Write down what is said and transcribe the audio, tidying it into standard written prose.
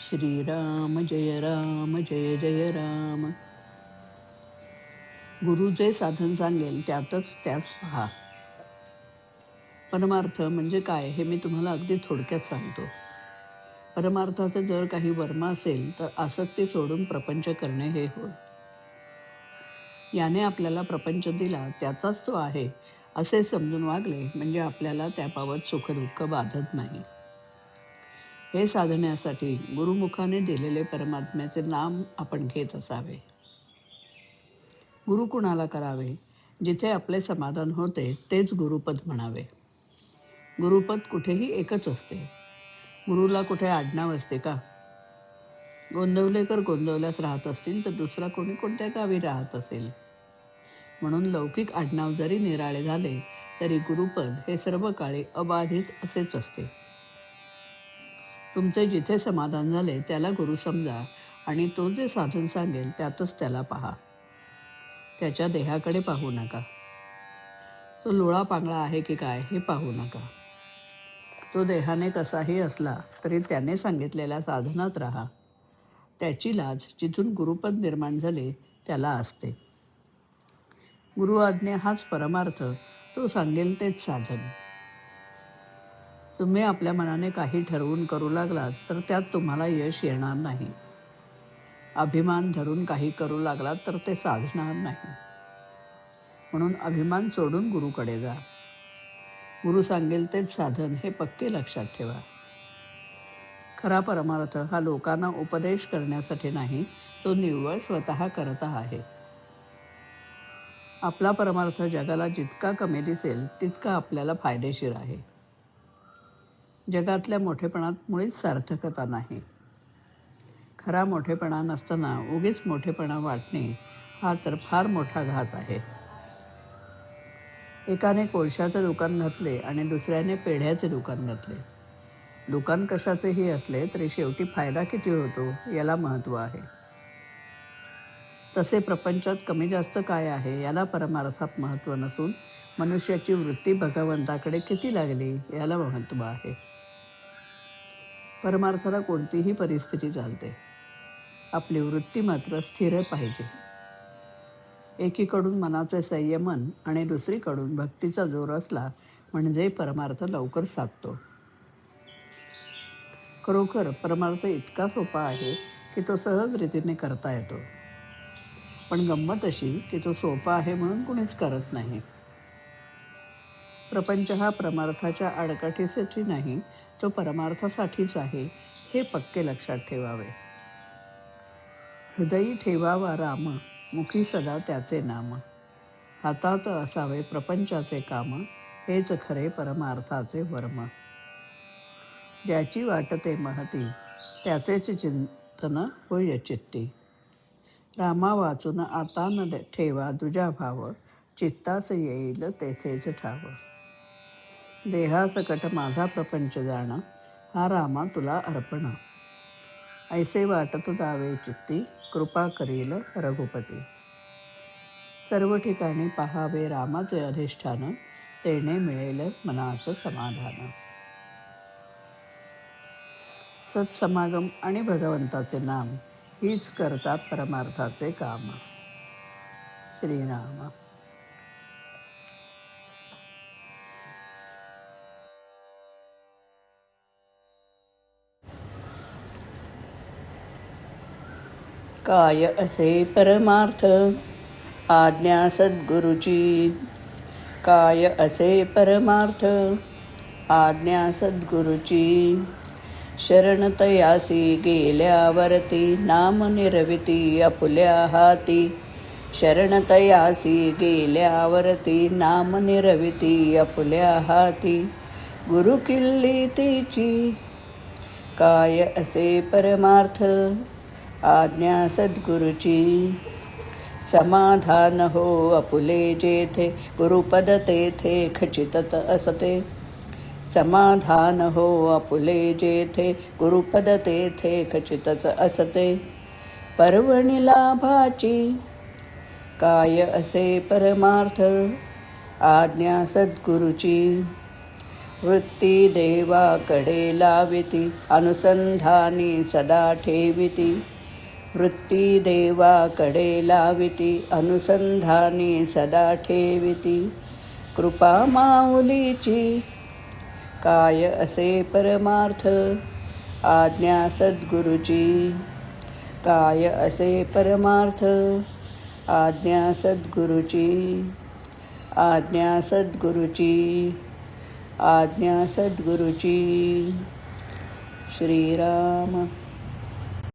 श्रीराम जय जय राम. गुरु जे साधन सांगेल त्यातच त्यास पहा. परमार्थ म्हणजे काय हे मी तुम्हाला अगदी थोडक्यात सांगतो. परमार्थाचं जर काही वर्म असेल तर आसक्ती सोडून प्रपंच करणे हे होय. याने आपल्याला प्रपंच दिला त्याचाच तो आहे असे समजून वागले म्हणजे आपल्याला त्याबाबत सुखदुःख बाधत नाही. हे साधण्यासाठी गुरुमुखाने दिलेले परमात्म्याचे नाम आपण घेत असावे. गुरु कुणाला करावे? जिथे आपले समाधान होते तेच गुरुपद म्हणावे. गुरुपद कुठेही एकच असते. गुरुला कुठे आडनाव असते का? गोंदवलेकर गोंदवल्यास राहत असतील तर दुसरा कोणी कोणत्या गावी राहत असेल. म्हणून लौकिक आडनाव जरी निराळे झाले तरी गुरुपद हे सर्व काळी अबाधित असेच असते. तुमचे जिथे समाधान झाले त्याला गुरु समजा आणि तो जे साधन सांगेल त्यातच त्याला पहा. त्याच्या देहाकडे पाहू नका. तो लोळा पांगळा आहे की काय हे पाहू नका. तो देहाने कसाही असला तरी त्याने सांगितलेल्या साधनात राहा. त्याची लाज जिथून गुरुपद निर्माण झाले त्याला असते. गुरु आज्ञा हाच परमार्थ. तो सांगेल तेच साधन. तुम्ही आपल्या मनाने काही ठरवून करू लागलात तर त्यात तुम्हाला यश येणार नाही. अभिमान धरून काही करू लागलात तर ते साधणार नाही. म्हणून अभिमान सोडून गुरुकडे जा. गुरु सांगेल तेच साधन हे पक्के लक्षात ठेवा. खरा परमार्थ हा लोकांना उपदेश करण्यासाठी नाही, तो निव्वळ स्वतः करता आहे. आपला परमार्थ जगाला जितका कमी दिसेल तितका आपल्याला फायदेशीर आहे. जगातल्या मोठेपणात मुळीच सार्थकता नाही. खरा मोठेपणा नसताना उगीच मोठेपणा वाटणे हा तर फार मोठा घात आहे. एकाने कोळशाचं दुकान घातले आणि दुसऱ्याने पेढ्याचे दुकान घातले. दुकान कशाचेही असले तरी शेवटी फायदा किती होतो याला महत्त्व आहे. तसे प्रपंचात कमी जास्त काय आहे याला परमार्थात महत्त्व नसून मनुष्याची वृत्ती भगवंताकडे किती लागली याला महत्त्व आहे. परमार्थाला कोणतीही परिस्थिती चालते. आपली वृत्ती मात्र स्थिर पाहिजे. एकीकडून मनाचे संयमन आणि दुसरीकडून भक्तीचा जोर असला म्हणजे परमार्थ लवकर साधतो. खरोखर परमार्थ इतका सोपा आहे की तो सहज रीतीने करता येतो. पण गंमत अशी की तो सोपा आहे म्हणून कुणीच करत नाही. प्रपंच हा परमार्थाच्या आडकाठीसाठी नाही, तो परमार्थासाठीच आहे हे पक्के लक्षात ठेवावे. हृदयी ठेवावा राम, मुखी सदा त्याचे नाम. हातात असावे प्रपंचाचे काम, हेच खरे परमार्थाचे वर्म. ज्याची वाटते महती, त्याचेच चिंतन होय चित्ती. रामा वाचून आता न ठेवा दुजा भाव, चित्तास येईल तेथेच ठाव. देहासकट माझा प्रपंच जाण, हा रामा तुला अर्पण. ऐसे वाटत जावे चित्ती, कृपा करील रघुपती. सर्व ठिकाणी पहावे रामाचे अधिष्ठान, तेने मिळेल मनास समाधान. सत्समागम आणि भगवंताचे नाम हीच करतात परमार्थाचे काम. श्रीराम. काय असे परमार्थ, आज्ञा सद्गुरुची. काय असे परमार्थ, आज्ञा सद्गुरुची. शरण तयासी गेल्यावरती, नाम निरविती आपुल्या हाती. शरण तयासी गेल्यावरती, नाम निरविती आपुल्या हाती. गुरु किल्ली तिची. काय असे परमार्थ, आज्ञा सद्गुरुची. समाधान हो आपुले जेथे, गुरुपद तेथे खचितच असते. समाधान हो आपुले जेथे, गुरुपद तेथे खचितच असते. पर्वणी लाभाची. काय असे परमार्थ, आज्ञा सद्गुरुची. वृत्ती देवाकडे लाविती अनुसंधानी सदा ठेविती वृत्ती देवाकडे लाविती अनुसंधानी सदा ठेविती कृपा माऊलीची काय असे परमार्थ आज्ञा सद्गुरुची काय असे परमार्थ आज्ञा सद्गुरुची आज्ञा सद्गुरुची आज्ञा सद्गुरुची श्रीराम